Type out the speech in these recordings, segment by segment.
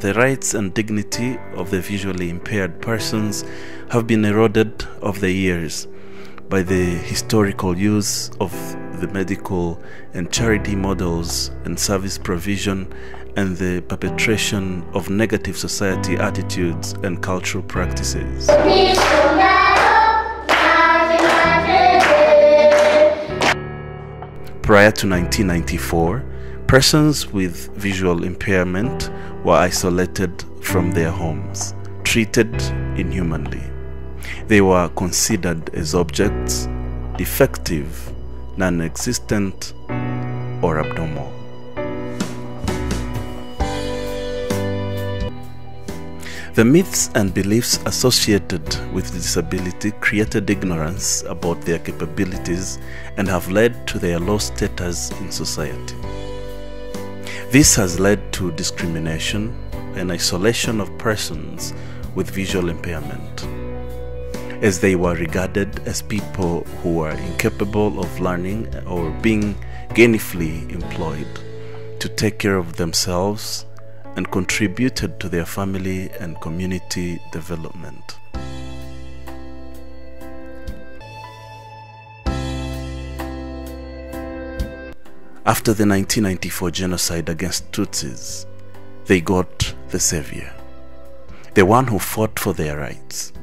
the rights and dignity of the visually impaired persons have been eroded over the years by the historical use of the medical and charity models and service provision and the perpetration of negative society attitudes and cultural practices. Prior to 1994, persons with visual impairment were isolated from their homes, treated inhumanly. They were considered as objects, defective, non-existent, or abnormal. The myths and beliefs associated with disability created ignorance about their capabilities and have led to their low status in society. This has led to discrimination and isolation of persons with visual impairment, as they were regarded as people who were incapable of learning or being gainfully employed to take care of themselves and contributed to their family and community development. After the 1994 genocide against Tutsis, they got the savior, the one who fought for their rights,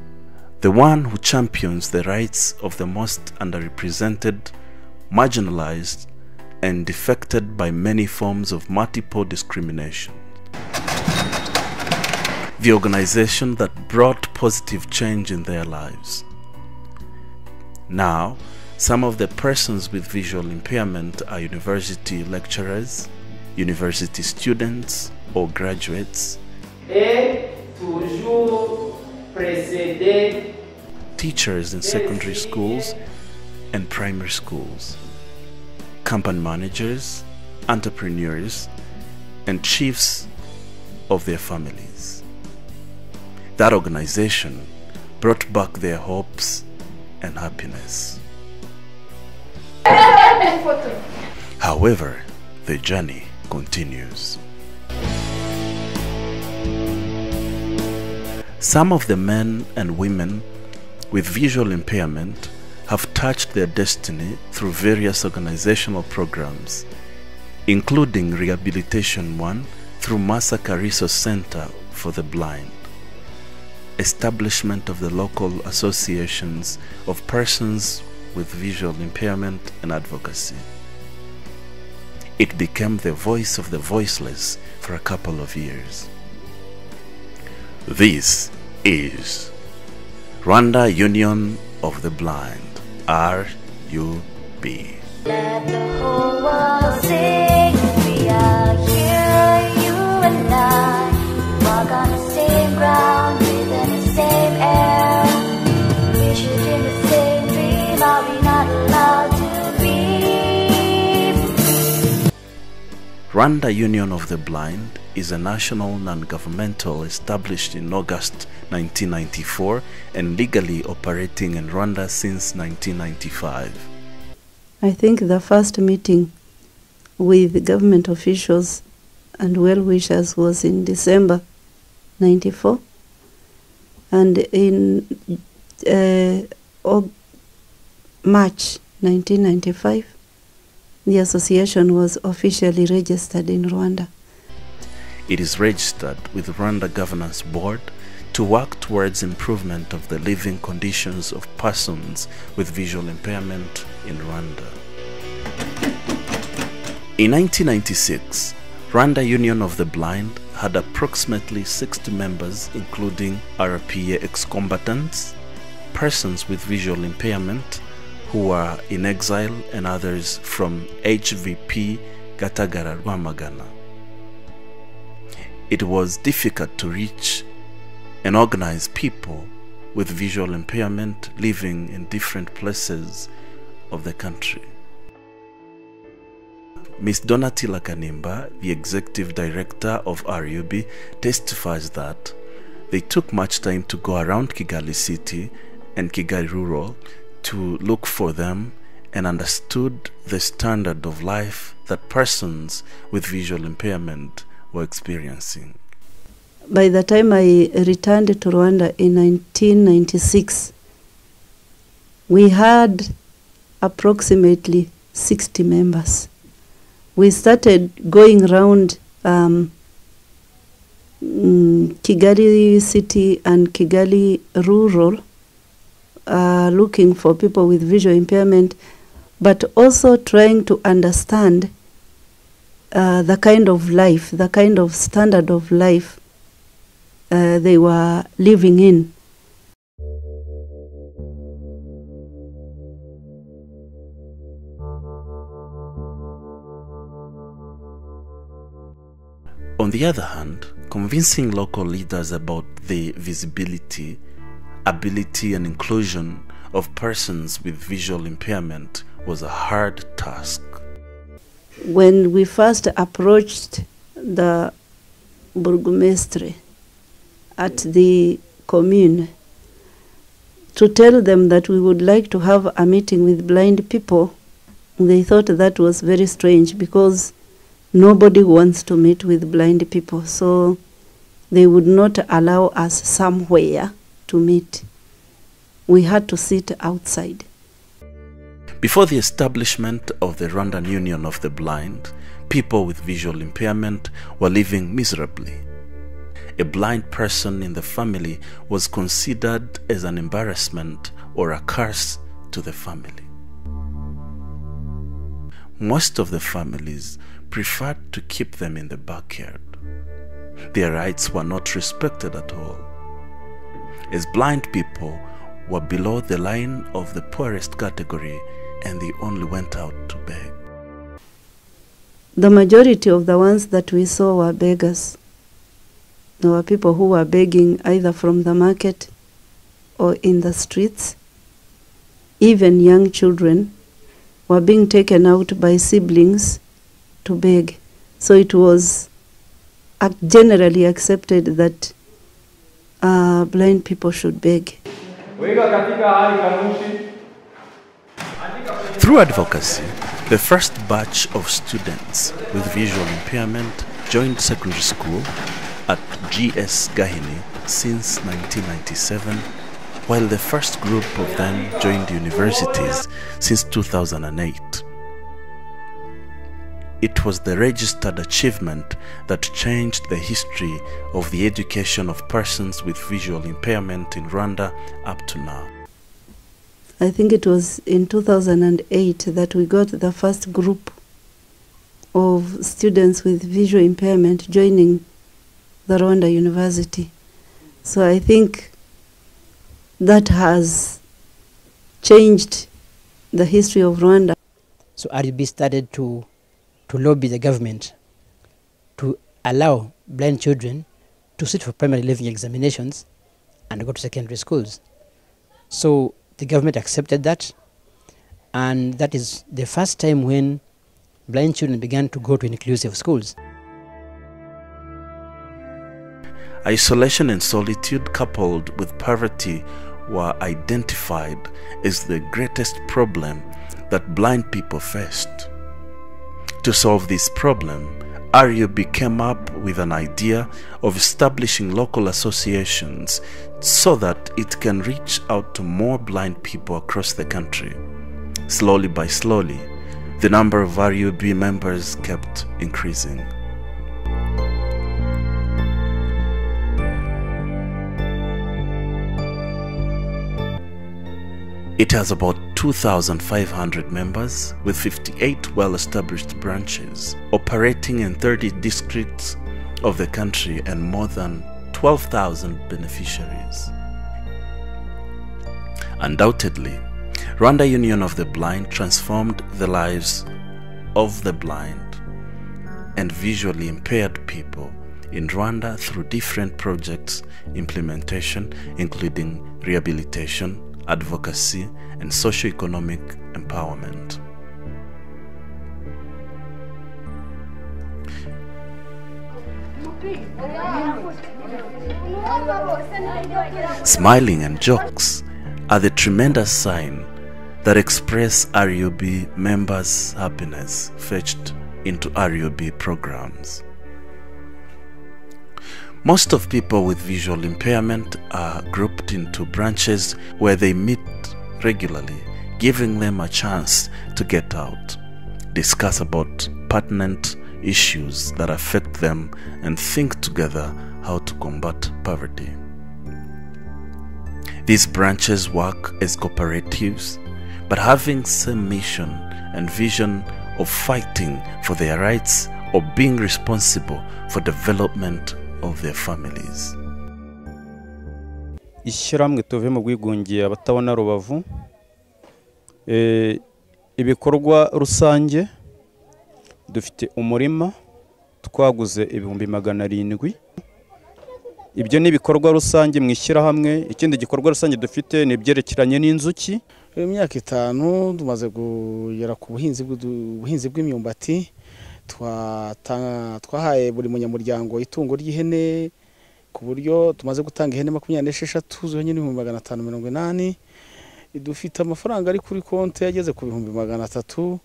the one who champions the rights of the most underrepresented, marginalized, and affected by many forms of multiple discrimination. The organization that brought positive change in their lives. Now, some of the persons with visual impairment are university lecturers, university students, or graduates, teachers in secondary schools and primary schools, company managers, entrepreneurs, and chiefs of their families. That organization brought back their hopes and happiness. However, the journey continues. Some of the men and women with visual impairment have touched their destiny through various organizational programs, including Rehabilitation One through Masaka Resource Center for the Blind, establishment of the local associations of persons with visual impairment, and advocacy. It became the voice of the voiceless for a couple of years. This is Rwanda Union of the Blind, RUB. Let the whole world sing. We are here, you and I. Walk on the same ground, breathe in the same air. We should dream the same dream. Are we not allowed to dream? Rwanda Union of the Blind is a national non-governmental established in August 1994 and legally operating in Rwanda since 1995. I think the first meeting with government officials and well-wishers was in December 94, and in March 1995, the association was officially registered in Rwanda. It is registered with Rwanda Governance Board to work towards improvement of the living conditions of persons with visual impairment in Rwanda. In 1996, Rwanda Union of the Blind had approximately 60 members, including RPA ex-combatants, persons with visual impairment who were in exile, and others from HVP Gatagara Rwamagana. It was difficult to reach and organize people with visual impairment living in different places of the country. Ms. Donatilla Kanimba, the executive director of RUB, testifies that they took much time to go around Kigali City and Kigali Rural to look for them and understood the standard of life that persons with visual impairment were experiencing. by the time I returned to Rwanda in 1996, we had approximately 60 members. We started going around Kigali city and Kigali rural, looking for people with visual impairment, but also trying to understand the kind of life, the kind of standard of life they were living in. On the other hand, convincing local leaders about the visibility, ability, and inclusion of persons with visual impairment was a hard task. When we first approached the burgomestre at the commune to tell them that we would like to have a meeting with blind people, they thought that was very strange because nobody wants to meet with blind people, so they would not allow us somewhere to meet. We had to sit outside. Before the establishment of the Rwandan Union of the Blind, people with visual impairment were living miserably. A blind person in the family was considered as an embarrassment or a curse to the family. Most of the families preferred to keep them in the backyard. Their rights were not respected at all, as blind people were below the line of the poorest category and they only went out to beg. The majority of the ones that we saw were beggars. There were people who were begging either from the market or in the streets. Even young children were being taken out by siblings to beg. So it was generally accepted that blind people should beg. Through advocacy, the first batch of students with visual impairment joined secondary school at GS Gahini since 1997, while the first group of them joined universities since 2008. It was the registered achievement that changed the history of the education of persons with visual impairment in Rwanda up to now. I think it was in 2008 that we got the first group of students with visual impairment joining the Rwanda University. So I think that has changed the history of Rwanda. So RUB started to lobby the government to allow blind children to sit for primary level examinations and go to secondary schools. So the government accepted that, and that is the first time when blind children began to go to inclusive schools. Isolation and solitude coupled with poverty were identified as the greatest problem that blind people faced. To solve this problem, RUB came up with an idea of establishing local associations so that it can reach out to more blind people across the country. Slowly by slowly, the number of RUB members kept increasing. It has about 2,500 members with 58 well-established branches operating in 30 districts of the country and more than 12,000 beneficiaries. Undoubtedly, Rwanda Union of the Blind transformed the lives of the blind and visually impaired people in Rwanda through different projects implementation, including rehabilitation, advocacy, and socio-economic empowerment. Smiling and jokes are the tremendous sign that express RUB members' happiness fetched into RUB programs. Most of people with visual impairment are grouped into branches where they meet regularly, giving them a chance to get out, discuss about pertinent issues that affect them, and think together how to combat poverty. These branches work as cooperatives, but having same mission and vision of fighting for their rights or being responsible for development of their families. Ishyirahamwe tuve mu bwigunge abatabona Rubavu, ibikorwa rusange dufite umurima twaguze 700,000. Ibyo ni ibikorwa rusange mu ishyirahamwe. Ikindi gikorwa rusange dufite ni byerekeranye n'inzuki. Imyaka 5 tumaze kugera ku buhinzi bw'imyumbati. Twahaye buri munyamuryango itungo ry'ihene, ku buryo tumaze gutanga ihene 26 zonyine 580. Dufite amafaranga ari kuri konti yageze ku 300,000.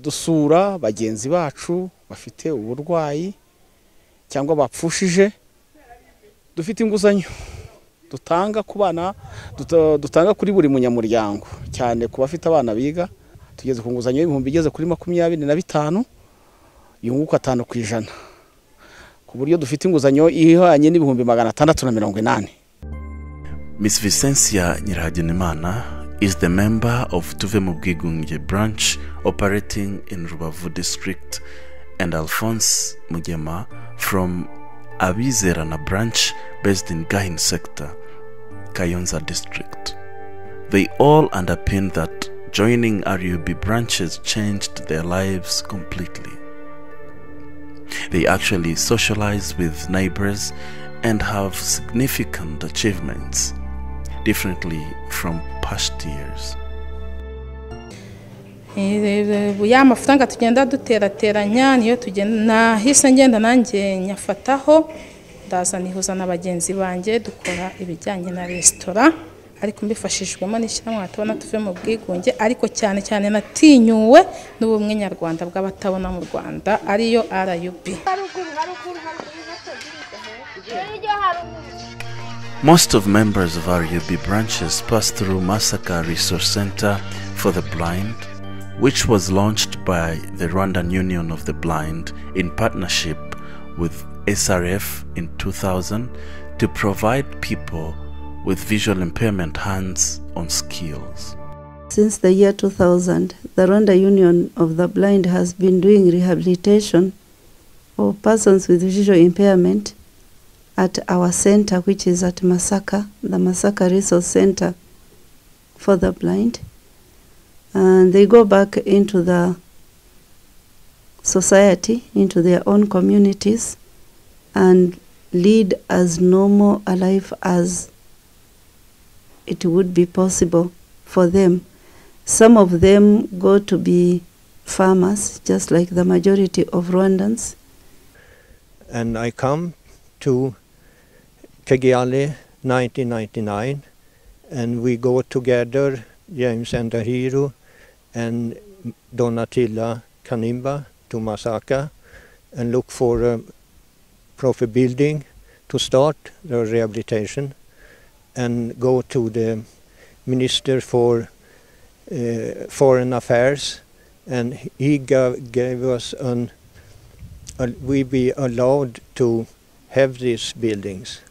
Dusura bagenzi bacu bafite uburwayi cyangwa bapfushije. Dufite inguzanyo dutanga ku bana, dutanga kuri buri munyamuryango, cyane ku bafite abana biga. Tugeze ku nguzanyo y'ibihumbi igeze kuri 25, yunguka 5%, ku buryo dufite inguzanyo ihanye n'ibihumbi 680. Miss Vicencia Nyirahagenimana is the member of Tuve mu Bwigunge branch operating in Rubavu district, and Alphonse Mugema from Abizerana branch based in Gahin sector, Kayonza district. They all underpin that joining RUB branches changed their lives completely. They actually socialize with neighbors and have significant achievements, differently from past years. Ya mafaranga tugenda duterateranya niyo tugenda hise ngenda nanjye nyafataho, ndaza nihuza n'abagenzi banjye dukora ibijyanye na restaurant, ariko mbifashishwemo n'ishyirahamwe abatabona Tuve mu Bwigunge, ariko cyane cyane natinyuwe n'ubumwe nyarwanda bw'abatabona mu Rwanda ariyo RUB. Most of members of RUB branches pass through Masaka Resource Center for the Blind, which was launched by the Rwandan Union of the Blind in partnership with SRF in 2000 to provide people with visual impairment hands-on skills. Since the year 2000, the Rwanda Union of the Blind has been doing rehabilitation of persons with visual impairment at our center, which is at Masaka, the Masaka Resource Center for the Blind. And they go back into the society, into their own communities, and lead as normal a life as it would be possible for them. Some of them go to be farmers, just like the majority of Rwandans. And I come to Kigali 1999, and we go together, James and Dahiru and Donatilla Kanimba, to Masaka and look for a proper building to start the rehabilitation, and go to the Minister for Foreign Affairs, and he gave us we be allowed to have these buildings.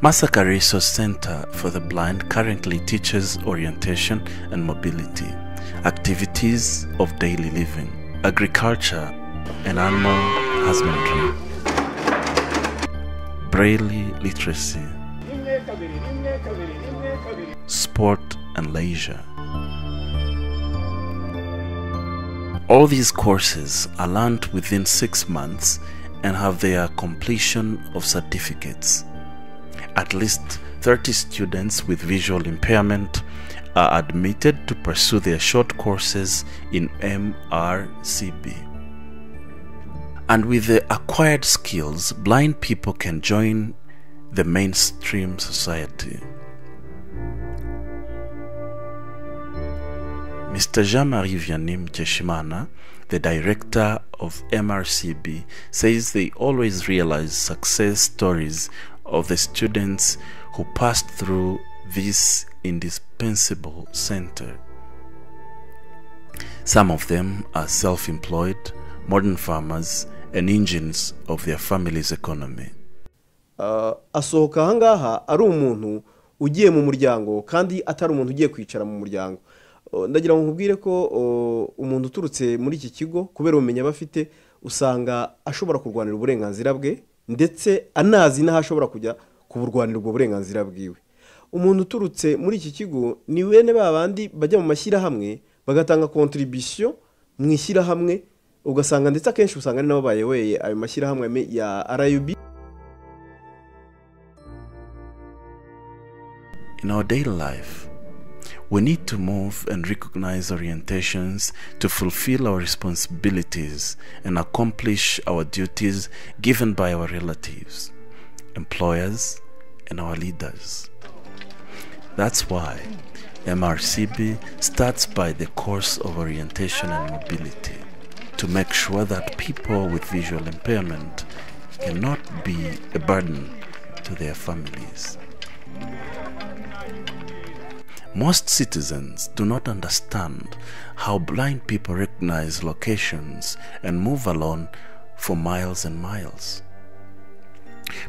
Masaka Resource Center for the Blind currently teaches orientation and mobility, activities of daily living, agriculture and animal husbandry, Braille literacy, sport and leisure. All these courses are learned within 6 months and have their completion of certificates. At least 30 students with visual impairment are admitted to pursue their short courses in MRCB. And with the acquired skills, blind people can join the mainstream society. Mr. Jean-Marie Vianney Mkeshimana, the director of MRCB, says they always realize success stories of the students who passed through this indispensable center. Some of them are self-employed, modern farmers, and engines of their family's economy. Asohoka ahangaha ari umuntu ugiye mu muryango kandi atari umuntu ugiye kwicara mu muryango. Ndagira ngo nkubwire ko umuntu uturutse muri iki kigo kubera ubumenyi bafite usanga ashobora kurwanira uburenganzira bwe ndetse anazi naho ashobora kujya kuburwanira ubwo burenganzira bwiwe. Umuntu uturutse muri iki kigo ni bene babandi bajya mu mashyirahamwe bagatanga contribution mu ishyirahamwe ugasanga ndetse akenshi usanga ari nabo bayeweye ayo mashyirahamwe ya RUB. In our daily life, we need to move and recognize orientations to fulfill our responsibilities and accomplish our duties given by our relatives, employers, and our leaders. That's why MRCB starts by the course of orientation and mobility to make sure that people with visual impairment cannot be a burden to their families. Most citizens do not understand how blind people recognize locations and move alone for miles and miles.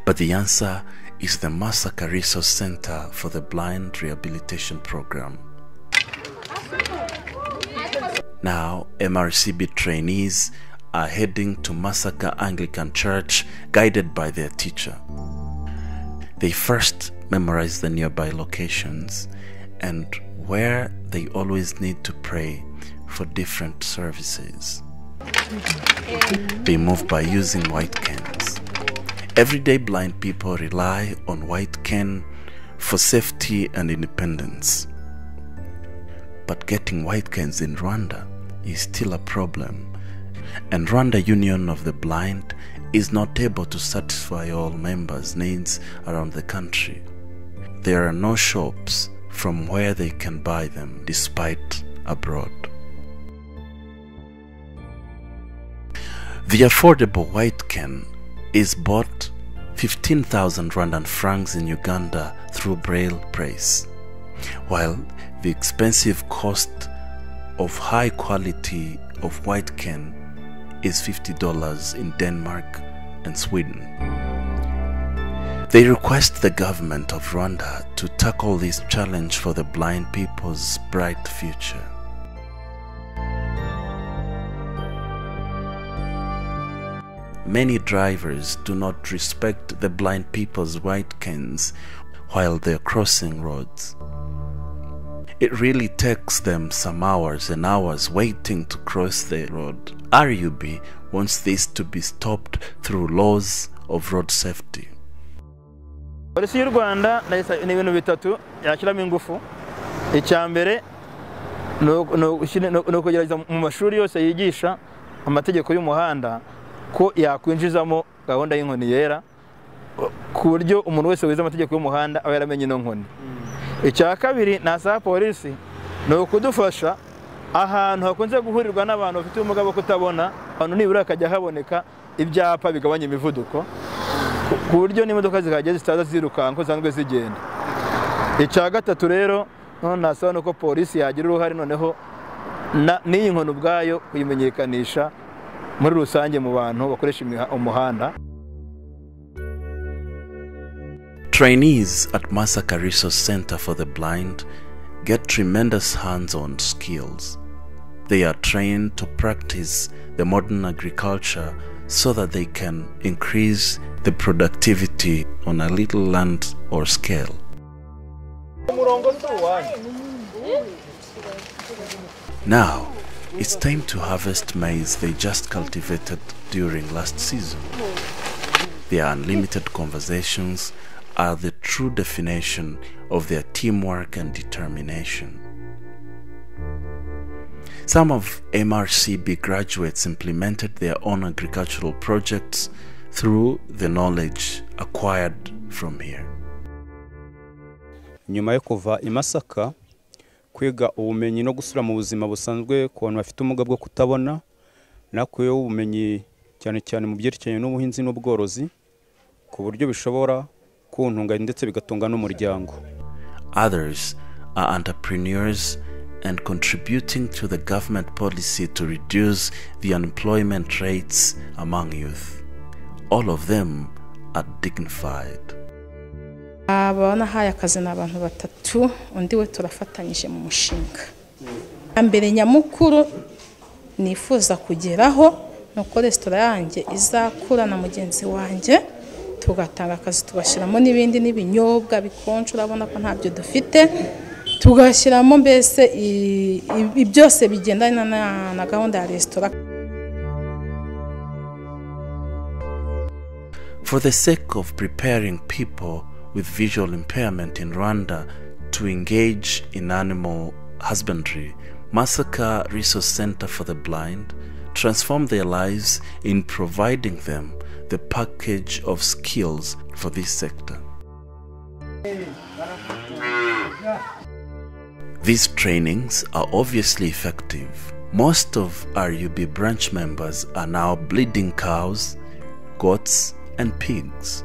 But the answer is the Masaka Resource Center for the Blind Rehabilitation Program. Now, MRCB trainees are heading to Masaka Anglican Church guided by their teacher. They first memorize the nearby locations and where they always need to pray for different services. They move by using white cans. Everyday blind people rely on white cane for safety and independence. But getting white cans in Rwanda is still a problem, and Rwanda Union of the Blind is not able to satisfy all members' needs around the country. There are no shops from where they can buy them despite abroad. The affordable white can is bought 15,000 Rwandan francs in Uganda through Braille Press, while the expensive cost of high quality of white can is $50 in Denmark and Sweden. They request the government of Rwanda to tackle this challenge for the blind people's bright future. Many drivers do not respect the blind people's white cans while they're crossing roads. It really takes them some hours and hours waiting to cross the road. RUB wants this to be stopped through laws of road safety. Polisi y'u Rwanda ni ibintu bitatu yakiramo ingufu. Icyambere no kugerageza mu mashuri yose yigisha amategeko y'umuhanda ko yakwinjizamo gahunda y'inkoni yera ku buryo umuntu wese wize amategeko y'umuhanda aba yaramenye ino nkoni. Icya kabiri nasaba polisi no kudufasha ahantu hakunze guhurirwa n'abantu bafite ubumuga bwo kutabona, abantu nibura akajya haboneka ibyapa bigabanya imivuduko ku buryo n'imodoka zikageze zitaza zirukanka zangwe zigenda. Icya gatatu rero nasaba nuko polisi yagira uruhare noneho n'iyi nkoni ubwayo kuyimenyekanisha muri rusange mu bantu bakoresha umuhanda. Trainees at Masaka Resource Center for the Blind get tremendous hands-on skills. They are trained to practice the modern agriculture so that they can increase the productivity on a little land or scale. Now, it's time to harvest maize they just cultivated during last season. Their unlimited conversations are the true definition of their teamwork and determination. Some of MRCB graduates implemented their own agricultural projects through the knowledge acquired from here. Nyuma yo kuva i Masaka kwiga ubumenyi no gusura mu buzima busanzwe ku bantu bafite ubumuga bwo kutabona, nakuyeho ubumenyi cyane cyane mu byerekeranye n'ubuhinzi n'ubworozi ku buryo bishobora kuntunga ndetse bigatunga n'umuryango. Others are entrepreneurs and contributing to the government policy to reduce the unemployment rates among youth. All of them are dignified. Abana haya akazi n'abantu batatu, undi we turafatanyije mu mushinga. Mbere nyamukuru nifuza kugeraho nuko restaurant yanjye izakura na mugenzi wanjye, tugatanga akazi tugashyiramo n'ibindi n'ibinyobwa bikonje, urabona ko ntabyo dufite, tugashyiramo mbese byose bigendana na gahunda ya restaurant. For the sake of preparing people with visual impairment in Rwanda to engage in animal husbandry, Masaka Resource Center for the Blind transformed their lives in providing them the package of skills for this sector. These trainings are obviously effective. Most of RUB branch members are now bleeding cows, goats, and pigs.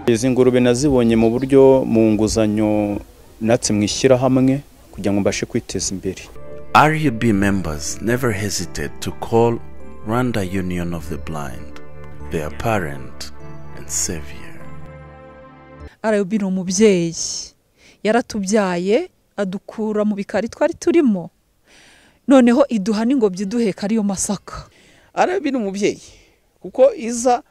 Izi ngurube nazibonye mu buryo mu nguzanyo natse mwishyira hamwe kugira ngo mbashe kwiteza imbere. RUB members never hesitate to call Rwanda Union of the Blind their parent and savior. RUB ni umubyeyi, yaratubyaye adukura mu bikari twari turimo, noneho iduha n'ingobyi duheka ariyo Masaka. RUB ni umubyeyi kuko iza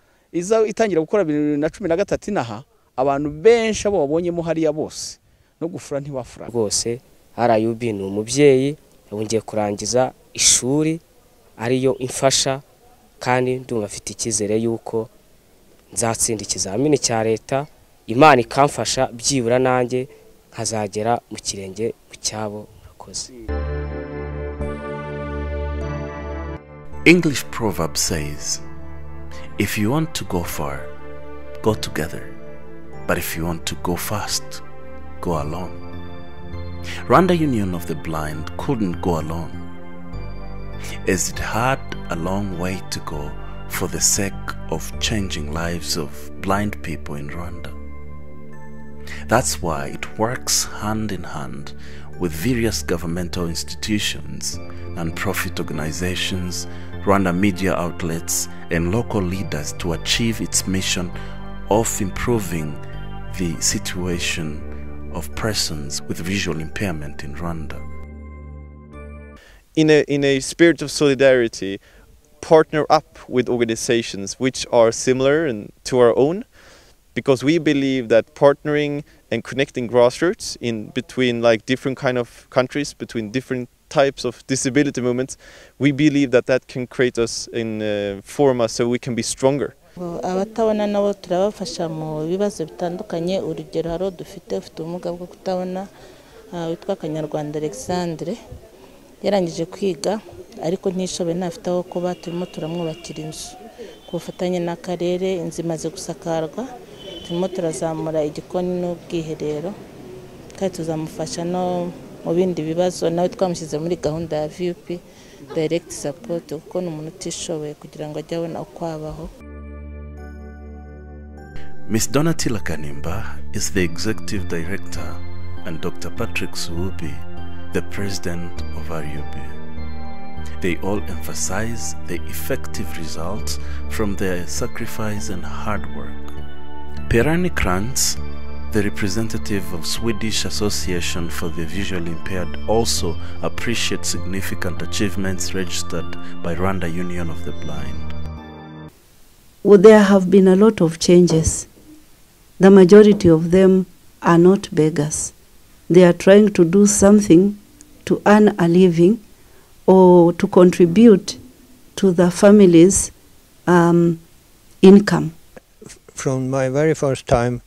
itangira gukora 2013 naha abantu benshi abo babonyemo hariya bose no gufura ntibafura rwose. RUB ni umubyeyi yongeye kurangiza ishuri ariyo imfasha, kandi ndumva afite ikizere yuko nzatsinda ikizamini cya leta, Imana ikamfasha byibura nanjye nkazagera mu kirenge mu cyabo. Murakoze. English proverb says, if you want to go far, go together. But if you want to go fast, go alone. Rwanda Union of the Blind couldn't go alone, as it had a long way to go for the sake of changing lives of blind people in Rwanda. That's why it works hand in hand with various governmental institutions, non-profit organizations, Rwanda media outlets, and local leaders to achieve its mission of improving the situation of persons with visual impairment in Rwanda. In a spirit of solidarity, partner up with organizations which are similar to our own, because we believe that partnering and connecting grassroots in between like different kind of countries, between different types of disability movements, we believe that can create us in form us so we can be stronger. Abatabona nabo turabafasha mu bibazo bitandukanye. Urugero haro dufite ubumuga bwo kutabona witwa Kanyarwanda Alexandre, yarangije kwiga ariko ntishobe ntafite aho kuba, turimo turamwubakira inzu ku bufatanye n'akarere. Inzu imaze gusakarwa, turimo turazamura igikoni n'ubwiherero, kandi tuzamufasha no mu bindi bibazo. Nawe twamushyize muri gahunda ya VUP direct support kuko ni umuntu utishoboye kugira ngo ajye abona uko abaho. Ms. Donatilla Kanimba is the Executive Director and Dr. Patrick Suubi, the President of RUB. They all emphasize the effective results from their sacrifice and hard work. Perani Krantz, the representative of Swedish Association for the Visually Impaired, also appreciates significant achievements registered by Rwanda Union of the Blind. Well, there have been a lot of changes. The majority of them are not beggars. They are trying to do something to earn a living or to contribute to the family's income. From my very first time,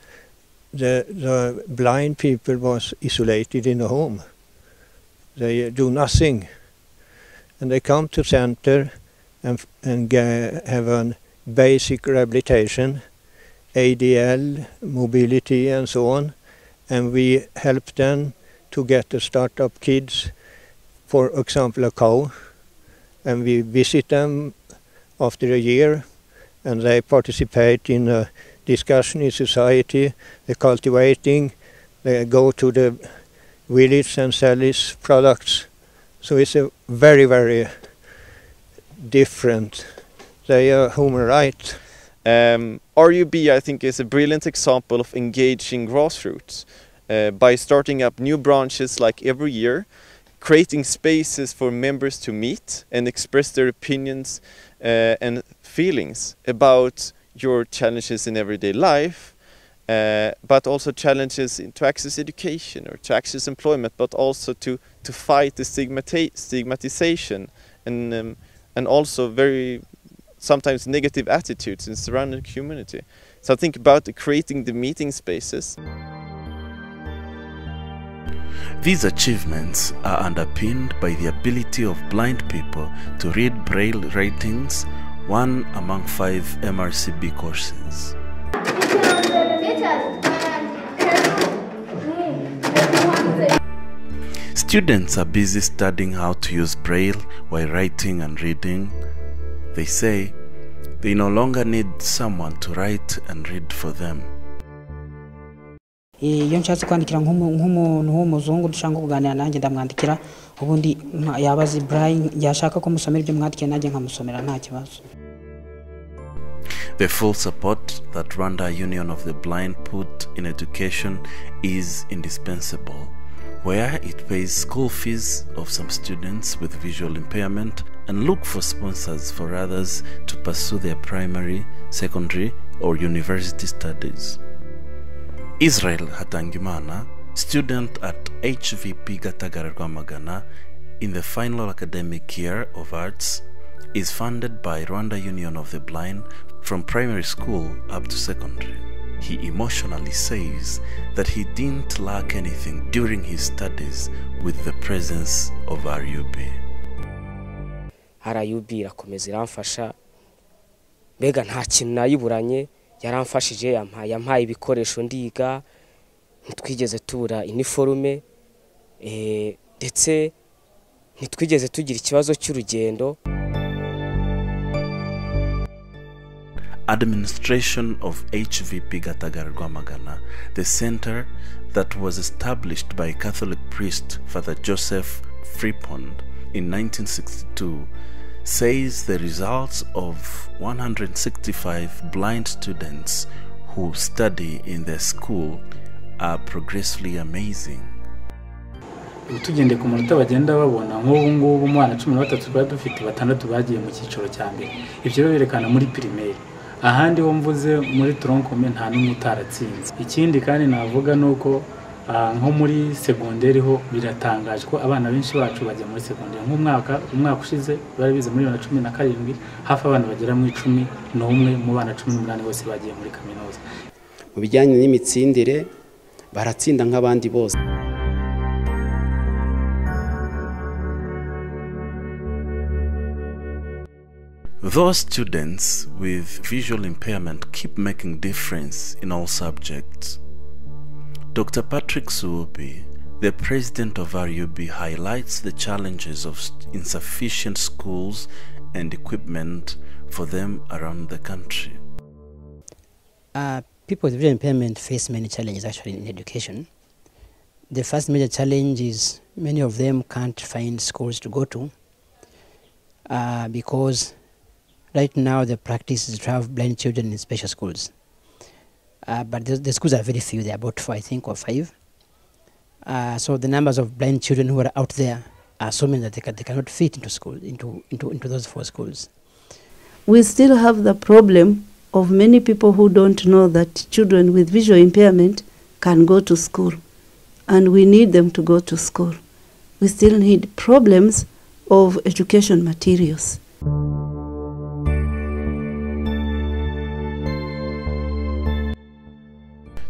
the blind people was isolated in a home. They do nothing. And they come to center and have a basic rehabilitation, ADL, mobility and so on. and we help them to get the startup kids, for example, a cow, and we visit them after a year, and they participate in a discussion in society, the cultivating, they go to the village and sell these products. So it's a very, very different. They are human rights. RUB, I think, is a brilliant example of engaging grassroots by starting up new branches like every year, creating spaces for members to meet and express their opinions and feelings about your challenges in everyday life, but also challenges to access education or to access employment, but also to fight the stigmatization and also very sometimes negative attitudes in surrounding community. So I think about creating the meeting spaces. These achievements are underpinned by the ability of blind people to read Braille writings, one among 5 MRCB courses. Students are busy studying how to use Braille while writing and reading. They say they no longer need someone to write and read for them. iyo nshatse kwandikira nk'umuntu w'umuzungu dushaka kuganira nanjye ndamwandikira ubundi yabazi Braille yashaka ko musomera ibyo mwandikiye nanjye nkamusomera nta kibazo. The full support that Rwanda Union of the Blind put in education is indispensable, where it pays school fees of some students with visual impairment and look for sponsors for others to pursue their primary, secondary or university studies. Israel Hatangimana, student at HVP Gatagara Rwamagana in the final academic year of arts, is funded by Rwanda Union of the Blind from primary school up to secondary. He emotionally says that he didn't lack anything during his studies with the presence of RUB. RUB irakomeza iramfasha, mbega nta kintu nayiburanye, yaramfashije yampaye ibikoresho ndiga, ntitwigeze tubura uniforme, ndetse ntitwigeze tugira ikibazo cy'urugendo. Administration of HVP Gatagara Rwamagana, the center that was established by Catholic priest Father Joseph Fripond in 1962, says the results of 165 blind students who study in their school are progressively amazing. Tugende ku munota bagenda babona nk'ubu ngubu umwana 13 bari dufite 6 bagiye mu cyiciro cya mbere. Ibyo berekana muri primaire. Ahandi ho mvuze muri troncome nta n'umwe utaratsinze. Ikindi kandi navuga nuko nko muri secondaire ho biratangaje ko abana benshi bacu bajya muri secondaire nk'umwaka ushize bari bize muri 2017 hafi abana bagera mu 10 n'umwe mu bana 18 bose bagiye muri kaminuza. Mu bijyanye n'imitsindire baratsinda nk'abandi bose. Those students with visual impairment keep making difference in all subjects. Dr. Patrick Suubi, the president of RUB, highlights the challenges of insufficient schools and equipment for them around the country. People with visual impairment face many challenges actually in education. The first major challenge is many of them can't find schools to go to because right now the practice is to have blind children in special schools. But the schools are very few, they're about 4, I think, or 5. So the numbers of blind children who are out there are so many that they cannot fit into school, into those 4 schools. We still have the problem of many people who don't know that children with visual impairment can go to school, and we need them to go to school. We still need problems of education materials.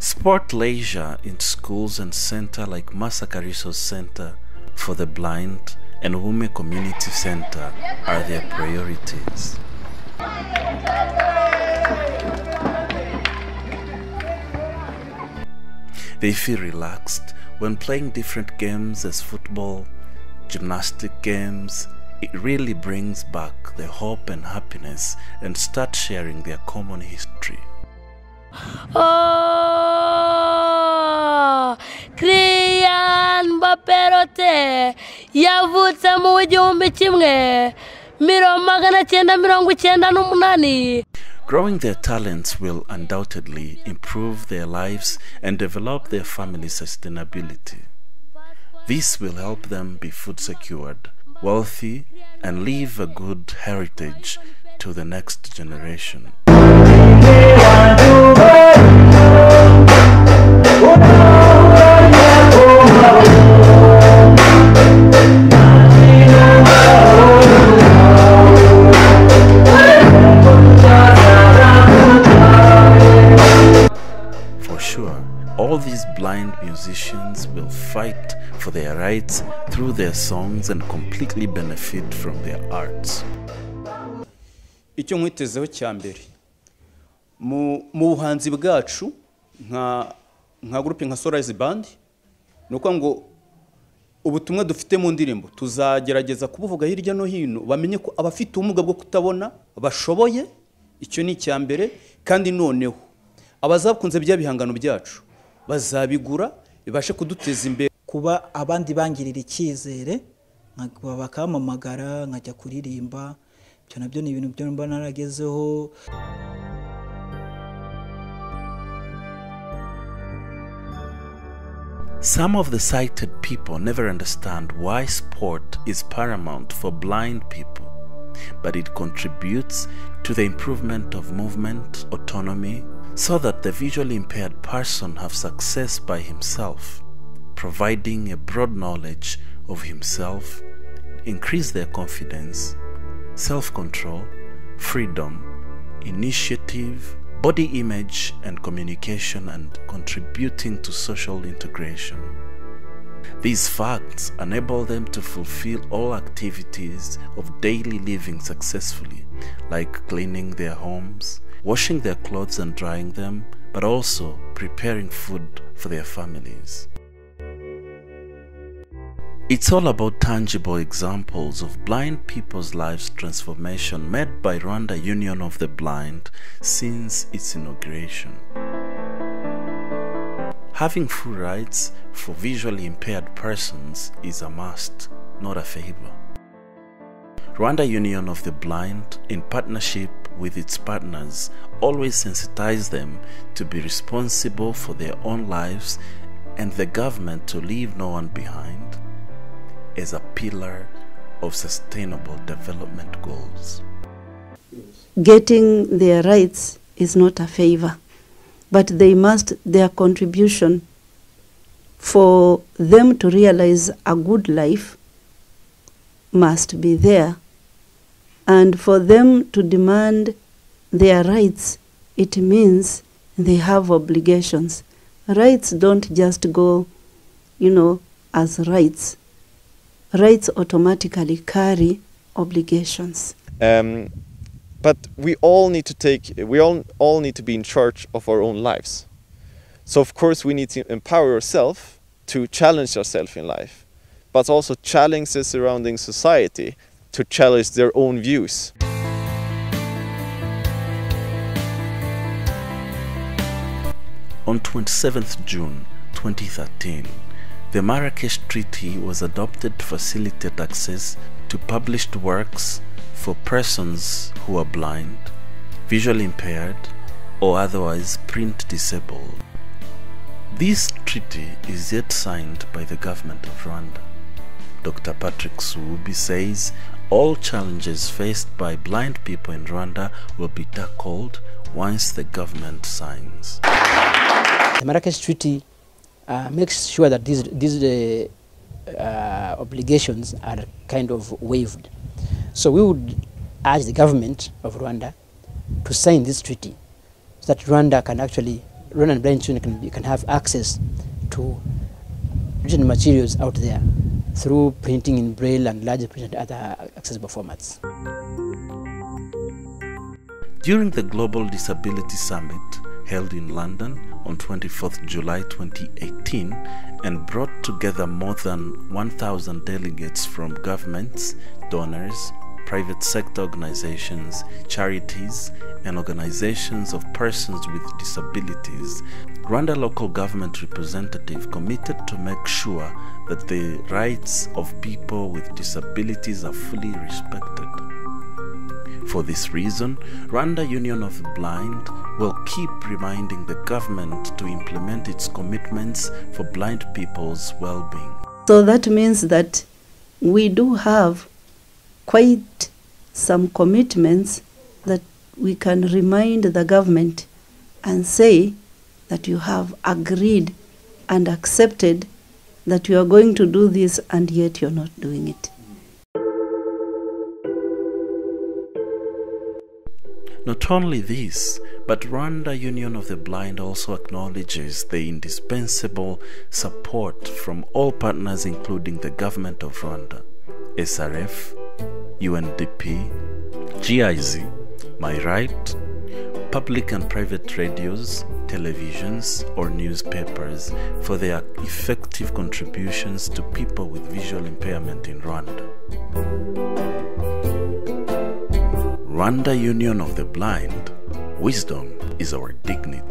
Sport leisure in schools and center like Masaka Resource Center for the Blind and Wume Community Center are their priorities. They feel relaxed when playing different games as football, gymnastic games. It really brings back the hope and happiness and start sharing their common history. Oh, Kriyan Baperote yavutse mu 1998. Growing their talents will undoubtedly improve their lives and develop their family sustainability. This will help them be food secured, wealthy, and leave a good heritage to the next generation. For sure, all these blind musicians will fight for their rights through their songs and completely benefit from their arts. Icyo nkwitezeho cya mbere mu buhanzi bwacu nka groupe nka Solaris Band nuko ngo ubutumwa dufite mu ndirimbo tuzagerageza kubuvuga hirya no hino bamenye ko abafite ubumuga bwo kutabona bashoboye. Icyo ni cya mbere, kandi noneho abazakunze bya bihangano byacu bazabigura bibashe kuduteza imbere. Kuba abandi bangirira icyizere bakamamagara nkajya kuririmba, byo nabyo ni ibintu byo mba naragezeho. Some of the sighted people never understand why sport is paramount for blind people, but it contributes to the improvement of movement, autonomy, so that the visually impaired person have success by himself, providing a broad knowledge of himself, increase their confidence, self-control, freedom, initiative, body image and communication, and contributing to social integration. These facts enable them to fulfill all activities of daily living successfully, like cleaning their homes, washing their clothes and drying them, but also preparing food for their families. It's all about tangible examples of blind people's lives transformation made by Rwanda Union of the Blind since its inauguration. Having full rights for visually impaired persons is a must, not a favor. Rwanda Union of the Blind, in partnership with its partners, always sensitize them to be responsible for their own lives and the government to leave no one behind, as a pillar of sustainable development goals. Getting their rights is not a favor, but their contribution for them to realize a good life must be there. And for them to demand their rights, it means they have obligations. Rights don't just go, as rights. Rights automatically carry obligations. But we all need to be in charge of our own lives. So of course we need to empower ourselves to challenge ourselves in life, but also challenge the surrounding society to challenge their own views. On 27th June 2013, the Marrakesh Treaty was adopted to facilitate access to published works for persons who are blind, visually impaired, or otherwise print disabled. This treaty is yet signed by the government of Rwanda. Dr. Patrick Suubi says all challenges faced by blind people in Rwanda will be tackled once the government signs. The Marrakesh Treaty makes sure that these obligations are kind of waived. So we would urge the government of Rwanda to sign this treaty so that Rwanda and blind children can have access to written materials out there through printing in Braille and large print and other accessible formats. During the Global Disability Summit held in London on 24th July 2018 and brought together more than 1,000 delegates from governments, donors, private sector organizations, charities, and organizations of persons with disabilities. Rwanda local government representative committed to make sure that the rights of people with disabilities are fully respected. For this reason, Rwanda Union of the Blind will keep reminding the government to implement its commitments for blind people's well-being. So that means that we do have quite some commitments that we can remind the government and say that you have agreed and accepted that you are going to do this and yet you're not doing it. Not only this, but Rwanda Union of the Blind also acknowledges the indispensable support from all partners including the government of Rwanda, SRF, UNDP, GIZ, My Right, public and private radios, televisions, or newspapers for their effective contributions to people with visual impairment in Rwanda. Rwanda Union of the Blind, wisdom is our dignity.